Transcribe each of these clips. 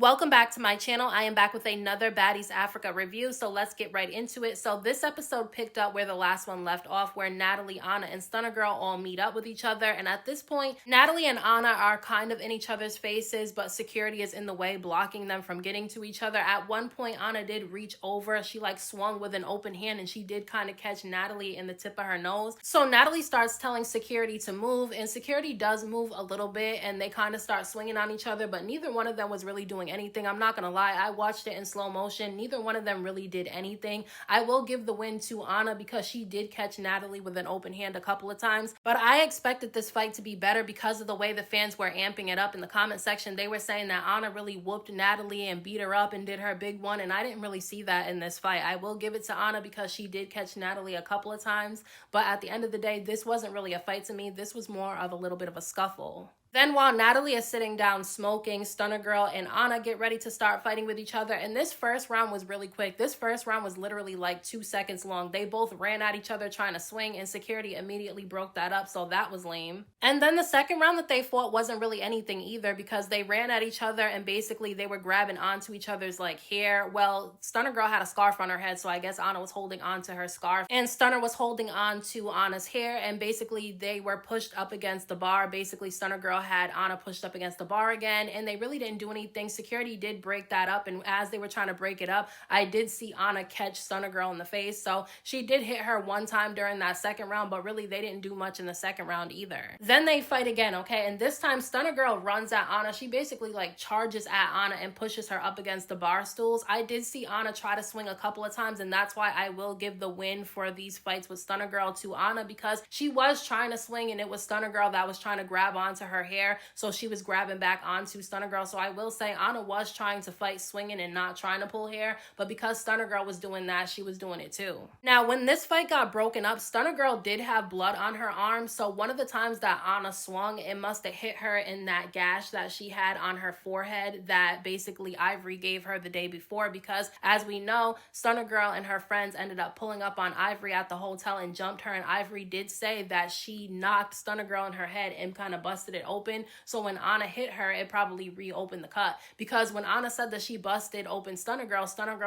Welcome back to my channel. I am back with another Baddies Africa review, so let's get right into it. So this episode picked up where the last one left off, where Natalie, Ahna, and Stunna Girl all meet up with each other. And at this point, Natalie and Ahna are kind of in each other's faces, but security is in the way, blocking them from getting to each other. At one point, Ahna did reach over. She swung with an open hand, and she did kind of catch Natalie in the tip of her nose. So Natalie starts telling security to move, and security does move a little bit, and they kind of start swinging on each other, but neither one of them was really doing anything. I'm not gonna lie, I watched it in slow motion. Neither one of them really did anything. I will give the win to Ahna because she did catch Natalie with an open hand a couple of times, but I expected this fight to be better because of the way the fans were amping it up in the comment section. They were saying that Ahna really whooped Natalie and beat her up and did her big one, and I didn't really see that in this fight. I will give it to Ahna because she did catch Natalie a couple of times, but at the end of the day, this wasn't really a fight to me. This was more of a little bit of a scuffle. Then while Natalie is sitting down smoking, Stunna Girl and Ahna get ready to start fighting with each other. And this first round was really quick. This first round was literally like 2 seconds long. They both ran at each other trying to swing, and security immediately broke that up, so that was lame. And then the second round that they fought wasn't really anything either, because they ran at each other and basically they were grabbing onto each other's hair. Well, Stunna Girl had a scarf on her head, so I guess Ahna was holding onto her scarf, and Stunna was holding on to Ahna's hair, and basically they were pushed up against the bar. Basically, Stunna Girl had Ahna pushed up against the bar again, and they really didn't do anything. Security did break that up, and as they were trying to break it up, I did see Ahna catch Stunna Girl in the face, so she did hit her one time during that second round, but really they didn't do much in the second round either. Then they fight again, okay, and this time Stunna Girl runs at Ahna. She basically charges at Ahna and pushes her up against the bar stools. I did see Ahna try to swing a couple of times, and that's why I will give the win for these fights with Stunna Girl to Ahna, because she was trying to swing and it was Stunna Girl that was trying to grab onto her hair, so she was grabbing back onto Stunna Girl. So I will say Ahna was trying to fight swinging and not trying to pull hair, but because Stunna Girl was doing that, she was doing it too. Now, when this fight got broken up, Stunna Girl did have blood on her arm, so one of the times that Ahna swung, it must have hit her in that gash that she had on her forehead that basically Ivory gave her the day before, because as we know, Stunna Girl and her friends ended up pulling up on Ivory at the hotel and jumped her, and Ivory did say that she knocked Stunna Girl in her head and kind of busted it open. So when Ahna hit her, it probably reopened the cut, because when Ahna said that she busted open Stunna Girl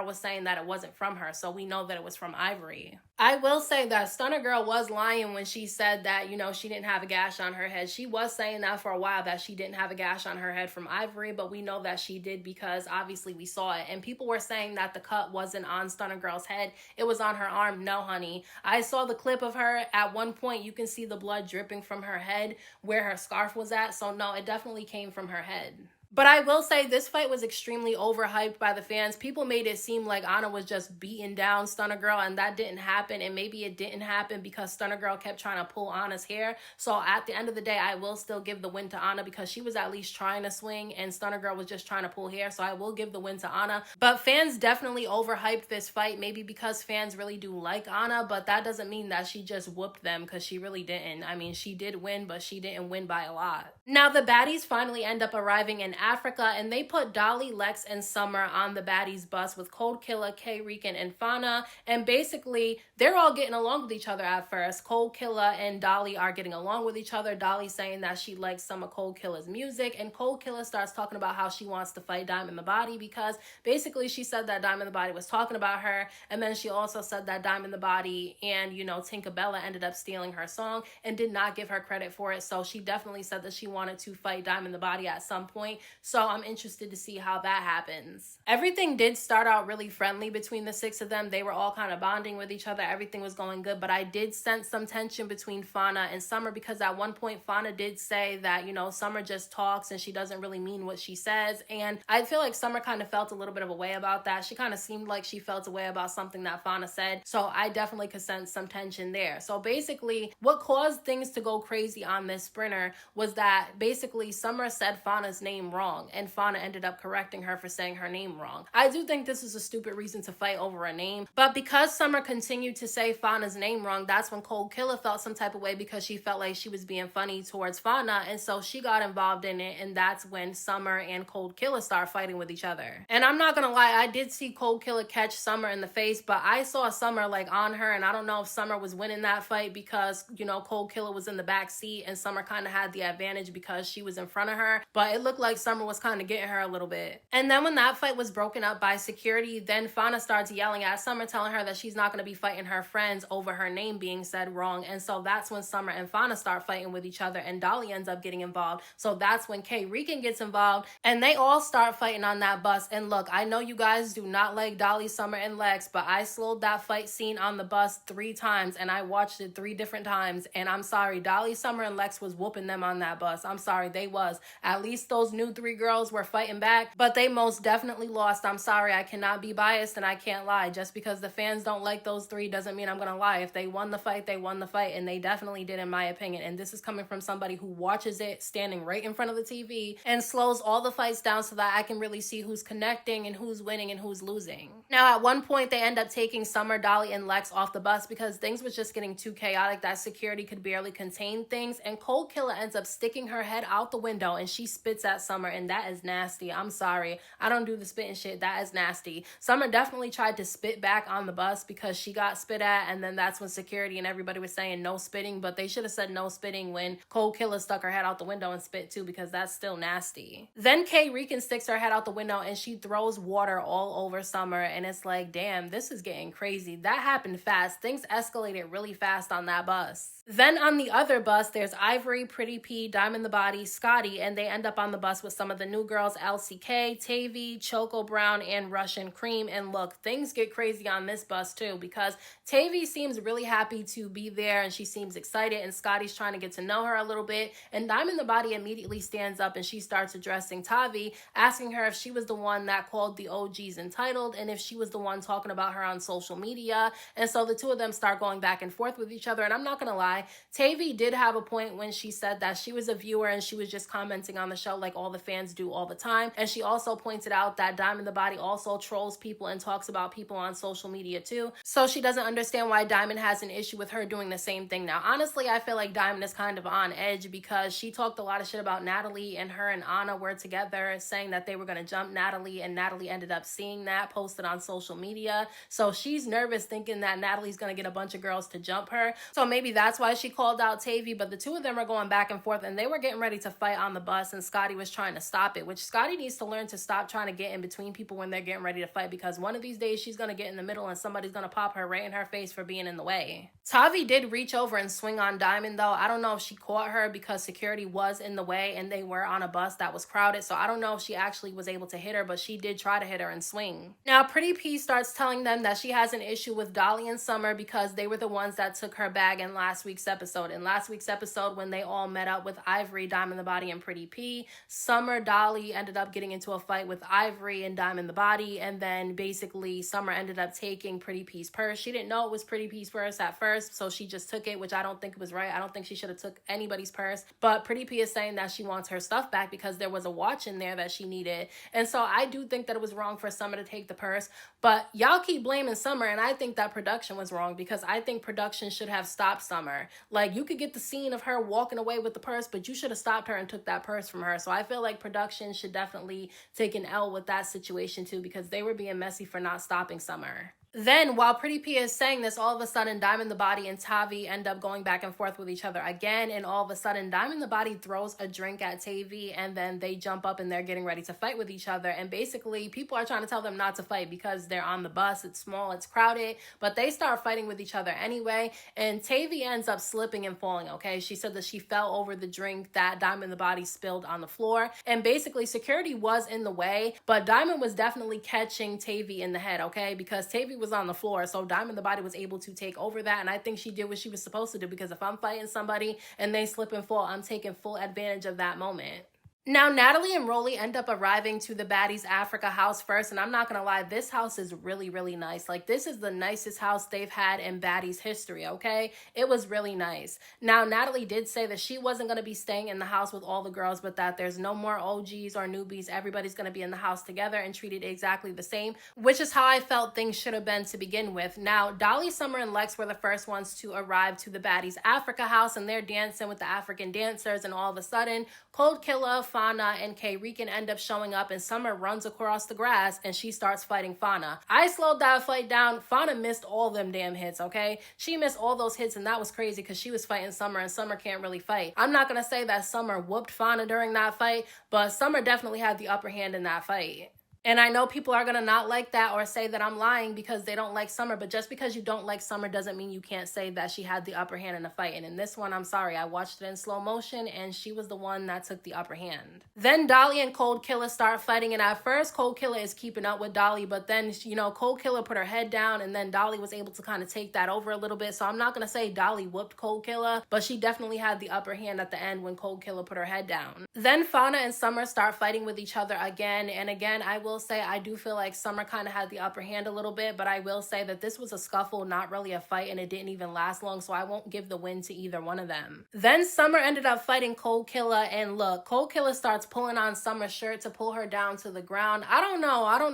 was saying that it wasn't from her, so we know that it was from Ivory. I will say that Stunna Girl was lying when she said that, she didn't have a gash on her head. She was saying that for a while, that she didn't have a gash on her head from Ivory, but we know that she did because obviously we saw it, and people were saying that the cut wasn't on Stunna Girl's head, it was on her arm. No, honey. I saw the clip of her. At one point, you can see the blood dripping from her head where her scarf was at, so no, it definitely came from her head. But I will say this fight was extremely overhyped by the fans. People made it seem like Ahna was just beating down Stunna Girl, and that didn't happen. And maybe it didn't happen because Stunna Girl kept trying to pull Ahna's hair. So at the end of the day, I will still give the win to Ahna because she was at least trying to swing, and Stunna Girl was just trying to pull hair. So I will give the win to Ahna. But fans definitely overhyped this fight, maybe because fans really do like Ahna, but that doesn't mean that she just whooped them, because she really didn't. I mean, she did win, but she didn't win by a lot. Now, the baddies finally end up arriving in Africa, and they put Dolly, Lex, and Summer on the baddies bus with Cold Killer, K Rican, and Fauna, and basically they're all getting along with each other at first. Cold Killer and Dolly are getting along with each other. Dolly saying that she likes some of Cold Killer's music, and Cold Killer starts talking about how she wants to fight Diamond the Body, because basically she said that Diamond the Body was talking about her, and then she also said that Diamond the Body and Tinkerbella ended up stealing her song and did not give her credit for it. So she definitely said that she wanted to fight Diamond the Body at some point, so I'm interested to see how that happens. Everything did start out really friendly between the 6 of them. They were all kind of bonding with each other. Everything was going good, but I did sense some tension between Fauna and Summer, because at one point Fauna did say that, Summer just talks and she doesn't really mean what she says, and I feel like Summer kind of felt a little bit of a way about that. She kind of seemed like she felt a way about something that Fauna said, so I definitely could sense some tension there. So basically, what caused things to go crazy on this sprinter was that basically Summer said Fauna's name wrong, and Fauna ended up correcting her for saying her name wrong. I do think this is a stupid reason to fight over a name, but because Summer continued to say Fauna's name wrong, that's when Cold Killer felt some type of way, because she felt like she was being funny towards Fauna, and so she got involved in it, and that's when Summer and Cold Killer start fighting with each other. And I'm not gonna lie, I did see Cold Killer catch Summer in the face, but I saw Summer on her, and I don't know if Summer was winning that fight because, Cold Killer was in the back seat and Summer kind of had the advantage because she was in front of her, but it looked like Summer was kind of getting her a little bit. And then when that fight was broken up by security, then Fauna starts yelling at Summer, telling her that she's not going to be fighting her friends over her name being said wrong. And so that's when Summer and Fauna start fighting with each other, and Dolly ends up getting involved. So that's when K Rican gets involved, and they all start fighting on that bus. And look, I know you guys do not like Dolly, Summer, and Lex, but I slowed that fight scene on the bus 3 times, and I watched it 3 different times. And I'm sorry, Dolly, Summer, and Lex was whooping them on that bus. I'm sorry, they was. At least those new 3 girls were fighting back, but they most definitely lost. I'm sorry, I cannot be biased and I can't lie. Just because the fans don't like those 3 doesn't mean I'm gonna lie. If they won the fight, they won the fight, and they definitely did, in my opinion. And this is coming from somebody who watches it standing right in front of the TV and slows all the fights down so that I can really see who's connecting and who's winning and who's losing. Now, at one point, they end up taking Summer, Dolly, and Lex off the bus because things was just getting too chaotic that security could barely contain things, and Cold Killer ends up sticking her head out the window and she spits at Summer, and that is nasty. I'm sorry, I don't do the spitting shit. That is nasty. Summer definitely tried to spit back on the bus because she got spit at, and then that's when security and everybody was saying no spitting, but they should have said no spitting when Cold Killer stuck her head out the window and spit too, because that's still nasty. Then K Rican sticks her head out the window and she throws water all over Summer, and it's like, damn, this is getting crazy. That happened fast. Things escalated really fast on that bus. Then on the other bus, there's Ivory, Pretty P, Diamond the Body, Scotty, and they end up on the bus with some of the new girls, LCK, Tavii, Choco Brown, and Russian Cream. And look, things get crazy on this bus too, because Tavii seems really happy to be there and she seems excited, and Scotty's trying to get to know her a little bit, and Diamond the Body immediately stands up and she starts addressing Tavi, asking her if she was the one that called the OGs entitled and if she was the one talking about her on social media. And so the two of them start going back and forth with each other, and I'm not gonna lie, Tavii did have a point when she said that she was a viewer and she was just commenting on the show like all the fans do all the time. And she also pointed out that Diamond the Body also trolls people and talks about people on social media too. So she doesn't understand why Diamond has an issue with her doing the same thing. Now, honestly, I feel like Diamond is kind of on edge because she talked a lot of shit about Natalie, and her and Ahna were together saying that they were going to jump Natalie, and Natalie ended up seeing that posted on social media. So she's nervous thinking that Natalie's going to get a bunch of girls to jump her. So maybe that's why she called out Tavii, but the two of them are going back and forth, and they were getting ready to fight on the bus, and Scotty was trying to stop it, which Scotty needs to learn to stop trying to get in between people when they're getting ready to fight, because one of these days she's going to get in the middle and somebody's going to pop her right in her face for being in the way. Tavi did reach over and swing on Diamond though. I don't know if she caught her because security was in the way and they were on a bus that was crowded, so I don't know if she actually was able to hit her, but she did try to hit her and swing. Now, Pretty P starts telling them that she has an issue with Dolly and Summer because they were the ones that took her bag in last week's episode. In last week's episode, when they all met up with Ivory, Diamond the Body, and Pretty P, Summer, Dolly ended up getting into a fight with Ivory and Diamond the Body, and then basically Summer ended up taking Pretty P's purse. She didn't know it was Pretty P's purse at first, so she just took it, which I don't think was right. I don't think she should have took anybody's purse, but Pretty P is saying that she wants her stuff back because there was a watch in there that she needed. And so I do think that it was wrong for Summer to take the purse, but y'all keep blaming Summer, and I think that production was wrong because I think production should have stopped Summer. Like, you could get the scene of her walking away with the purse, but you should have stopped her and took that purse from her. So I feel like production should definitely take an L with that situation too, because they were being messy for not stopping Summer. Then, while Pretty P is saying this, all of a sudden, Diamond the Body and Tavi end up going back and forth with each other again, and all of a sudden, Diamond the Body throws a drink at Tavi, and then they jump up and they're getting ready to fight with each other, and basically, people are trying to tell them not to fight because they're on the bus, it's small, it's crowded, but they start fighting with each other anyway, and Tavi ends up slipping and falling, okay? She said that she fell over the drink that Diamond the Body spilled on the floor, and basically, security was in the way, but Diamond was definitely catching Tavi in the head, okay? Because Tavi was on the floor, so Diamond the Body was able to take over that, and I think she did what she was supposed to do, because if I'm fighting somebody and they slip and fall, I'm taking full advantage of that moment. Now, Natalie and Roly end up arriving to the Baddies Africa house first, and I'm not gonna lie, this house is really, really nice. Like, this is the nicest house they've had in Baddies history, okay? It was really nice. Now, Natalie did say that she wasn't gonna be staying in the house with all the girls, but that there's no more OGs or newbies. Everybody's gonna be in the house together and treated exactly the same, which is how I felt things should have been to begin with. Now, Dolly, Summer, and Lex were the first ones to arrive to the Baddies Africa house, and they're dancing with the African dancers, and all of a sudden, Cold Killer, Fauna and K Rican end up showing up, and Summer runs across the grass and she starts fighting Fauna. I slowed that fight down. Fauna missed all them damn hits, okay? She missed all those hits, and that was crazy because she was fighting Summer, and Summer can't really fight. I'm not gonna say that Summer whooped Fauna during that fight, but Summer definitely had the upper hand in that fight. And I know people are going to not like that or say that I'm lying because they don't like Summer, but just because you don't like Summer doesn't mean you can't say that she had the upper hand in the fight. And in this one, I'm sorry, I watched it in slow motion and she was the one that took the upper hand. Then Dolly and Cold Killer start fighting, and at first Cold Killer is keeping up with Dolly, but then, Cold Killer put her head down and then Dolly was able to kind of take that over a little bit. So I'm not going to say Dolly whooped Cold Killer, but she definitely had the upper hand at the end when Cold Killer put her head down. Then Fauna and Summer start fighting with each other again, and again, I will say I do feel like Summer kind of had the upper hand a little bit, but I will say that this was a scuffle, not really a fight, and it didn't even last long, so I won't give the win to either one of them. Then Summer ended up fighting Cold Killer, and look, Cold Killer starts pulling on Summer's shirt to pull her down to the ground. I don't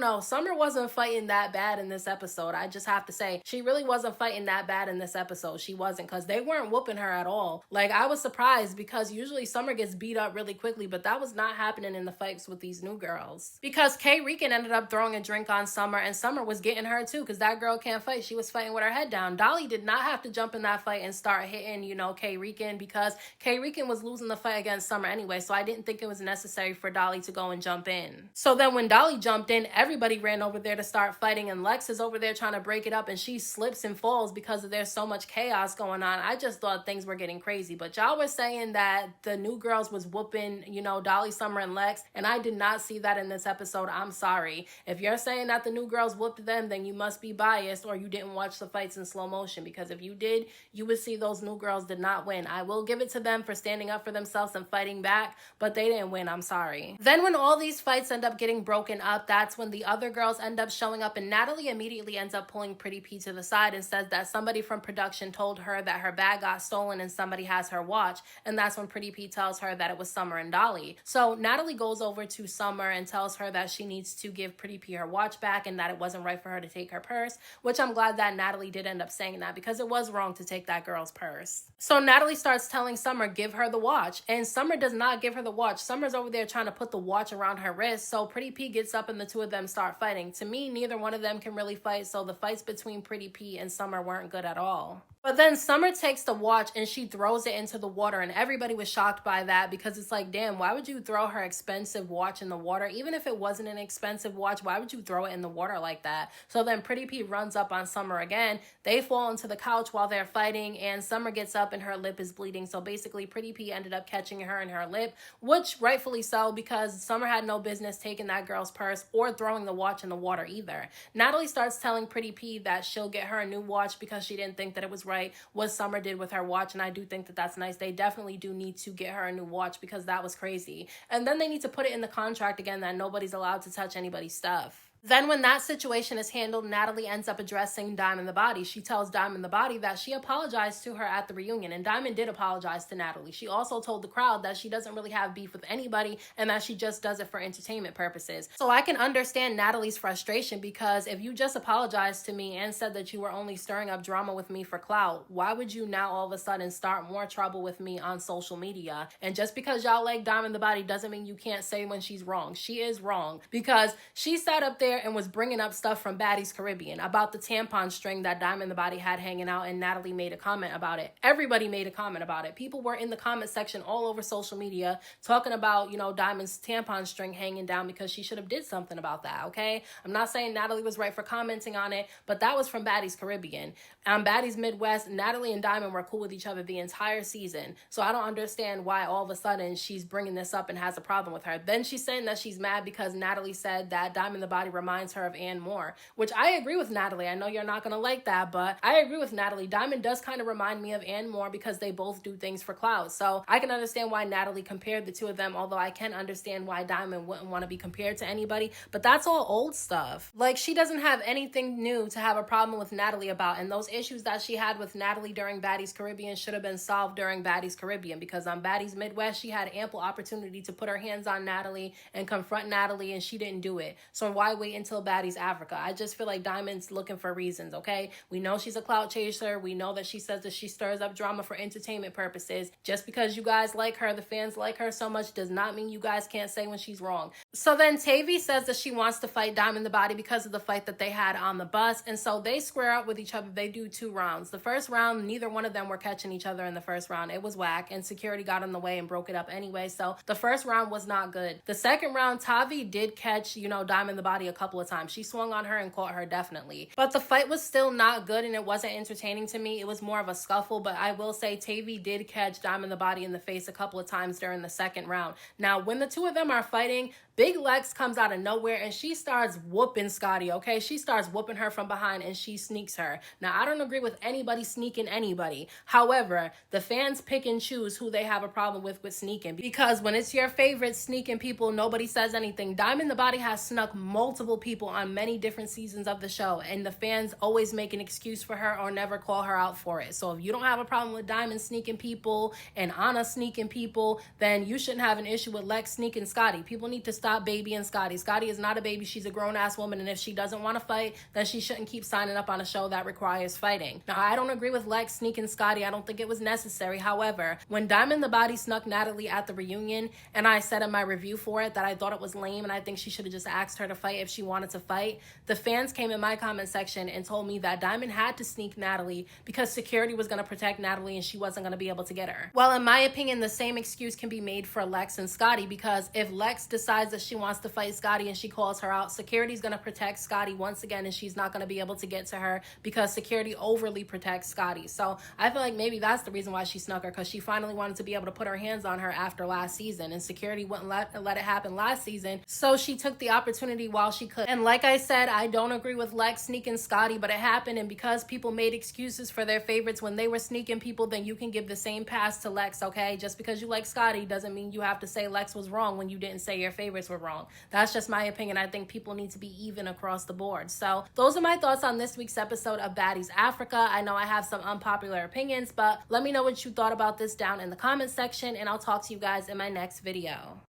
know. Summer wasn't fighting that bad in this episode. I just have to say, she really wasn't fighting that bad in this episode. She wasn't, because they weren't whooping her at all. Like, I was surprised because usually Summer gets beat up really quickly, but that was not happening in the fights with these new girls. Because K Rican ended up throwing a drink on Summer, and Summer was getting her too because that girl can't fight. She was fighting with her head down. Dolly did not have to jump in that fight and start hitting, K Rican, because K Rican was losing the fight against Summer anyway, so I didn't think it was necessary for Dolly to go and jump in. So then when Dolly jumped in, everybody ran over there to start fighting, and Lex is over there trying to break it up, and she slips and falls because there's so much chaos going on. I just thought things were getting crazy, but y'all were saying that the new girls was whooping, Dolly, Summer, and Lex, and I did not see that in this episode. I'm sorry. If you're saying that the new girls whooped them, then you must be biased or you didn't watch the fights in slow motion, because if you did, you would see those new girls did not win. I will give it to them for standing up for themselves and fighting back, but they didn't win. I'm sorry. Then when all these fights end up getting broken up, that's when the other girls end up showing up, and Natalie immediately ends up pulling Pretty P to the side and says that somebody from production told her that her bag got stolen and somebody has her watch, and that's when Pretty P tells her that it was Summer and Dolly. So Natalie goes over to Summer and tells her that she needs to give Pretty P her watch back and that it wasn't right for her to take her purse, which I'm glad that Natalie did end up saying that, because it was wrong to take that girl's purse. So Natalie starts telling Summer, give her the watch, and Summer does not give her the watch. Summer's over there trying to put the watch around her wrist, so Pretty P gets up and the two of them start fighting. To me, neither one of them can really fight, so the fights between Pretty P and Summer weren't good at all. But then Summer takes the watch and she throws it into the water, and everybody was shocked by that, because it's like, damn, why would you throw her expensive watch in the water? Even if it wasn't an expensive watch, why would you throw it in the water like that? So then Pretty P runs up on Summer again. They fall into the couch while they're fighting, and Summer gets up and her lip is bleeding. So basically Pretty P ended up catching her in her lip, which rightfully so, because Summer had no business taking that girl's purse or throwing the watch in the water either. Natalie starts telling Pretty P that she'll get her a new watch because she didn't think that it was right what Summer did with her watch, and I do think that that's nice. They definitely do need to get her a new watch because that was crazy. And then they need to put it in the contract again that nobody's allowed to touch anybody's stuff. Then when that situation is handled, Natalie ends up addressing Diamond the Body. She tells Diamond the Body that she apologized to her at the reunion, and Diamond did apologize to Natalie. She also told the crowd that she doesn't really have beef with anybody and that she just does it for entertainment purposes. So I can understand Natalie's frustration, because if you just apologized to me and said that you were only stirring up drama with me for clout, why would you now all of a sudden start more trouble with me on social media? And just because y'all like Diamond the Body doesn't mean you can't say when she's wrong. She is wrong, because she sat up there and was bringing up stuff from Baddies Caribbean about the tampon string that Diamond the Body had hanging out, and Natalie made a comment about it. Everybody made a comment about it. People were in the comment section all over social media talking about, Diamond's tampon string hanging down, because she should have did something about that, okay? I'm not saying Natalie was right for commenting on it, but that was from Baddies Caribbean. On Baddies Midwest, Natalie and Diamond were cool with each other the entire season, so I don't understand why all of a sudden she's bringing this up and has a problem with her. Then she's saying that she's mad because Natalie said that Diamond the Body reminds her of Ann Moore, which I agree with Natalie. I know you're not going to like that, but I agree with Natalie. Diamond does kind of remind me of Ann Moore because they both do things for clout. So I can understand why Natalie compared the two of them, although I can understand why Diamond wouldn't want to be compared to anybody, but that's all old stuff. Like, she doesn't have anything new to have a problem with Natalie about, and those issues that she had with Natalie during Baddies Caribbean should have been solved during Baddies Caribbean, because on Baddies Midwest, she had ample opportunity to put her hands on Natalie and confront Natalie, and she didn't do it. So why wait wait until Baddies Africa. I just feel like Diamond's looking for reasons, okay? We know she's a clout chaser. We know that she says that she stirs up drama for entertainment purposes. Just because you guys like her, the fans like her so much, does not mean you guys can't say when she's wrong. So then Tavii says that she wants to fight Diamond the Body because of the fight that they had on the bus. And so they square up with each other. They do 2 rounds. The first round, neither one of them were catching each other in the first round. It was whack, and security got in the way and broke it up anyway. So the first round was not good. The second round, Tavi did catch, Diamond the Body a couple of times. She swung on her and caught her definitely. But the fight was still not good, and it wasn't entertaining to me. It was more of a scuffle, but I will say Tavii did catch Diamond the Body in the face a couple of times during the second round. Now, when the 2 of them are fighting, Big Lex comes out of nowhere and she starts whooping Scotty, okay? She starts whooping her from behind and she sneaks her. Now, I don't agree with anybody sneaking anybody. However, the fans pick and choose who they have a problem with sneaking, because when it's your favorite sneaking people, nobody says anything. Diamond the Body has snuck multiple people on many different seasons of the show, and the fans always make an excuse for her or never call her out for it. So if you don't have a problem with Diamond sneaking people and Ahna sneaking people, then you shouldn't have an issue with Lex sneaking Scotty. People need to stop babying Scotty. Scotty is not a baby. She's a grown-ass woman, and if she doesn't want to fight, then she shouldn't keep signing up on a show that requires fighting. Now, I don't agree with Lex sneaking Scotty. I don't think it was necessary. However, when Diamond the Body snuck Natalie at the reunion, and I said in my review for it that I thought it was lame and I think she should have just asked her to fight if she wanted to fight, the fans came in my comment section and told me that Diamond had to sneak Natalie because security was going to protect Natalie and she wasn't going to be able to get her. Well, in my opinion, the same excuse can be made for Lex and Scotty, because if Lex decides that she wants to fight Scotty and she calls her out, security's going to protect Scotty once again, and she's not going to be able to get to her because security overly protects Scotty. So I feel like maybe that's the reason why she snuck her, because she finally wanted to be able to put her hands on her after last season, and security wouldn't let it happen last season. So she took the opportunity while she could. And like I said, I don't agree with Lex sneaking Scotty, but it happened, and because people made excuses for their favorites when they were sneaking people, then you can give the same pass to Lex, okay? Just because you like Scotty doesn't mean you have to say Lex was wrong when you didn't say your favorites were wrong. That's just my opinion. I think people need to be even across the board. So those are my thoughts on this week's episode of Baddies Africa. I know I have some unpopular opinions, but let me know what you thought about this down in the comment section, and I'll talk to you guys in my next video.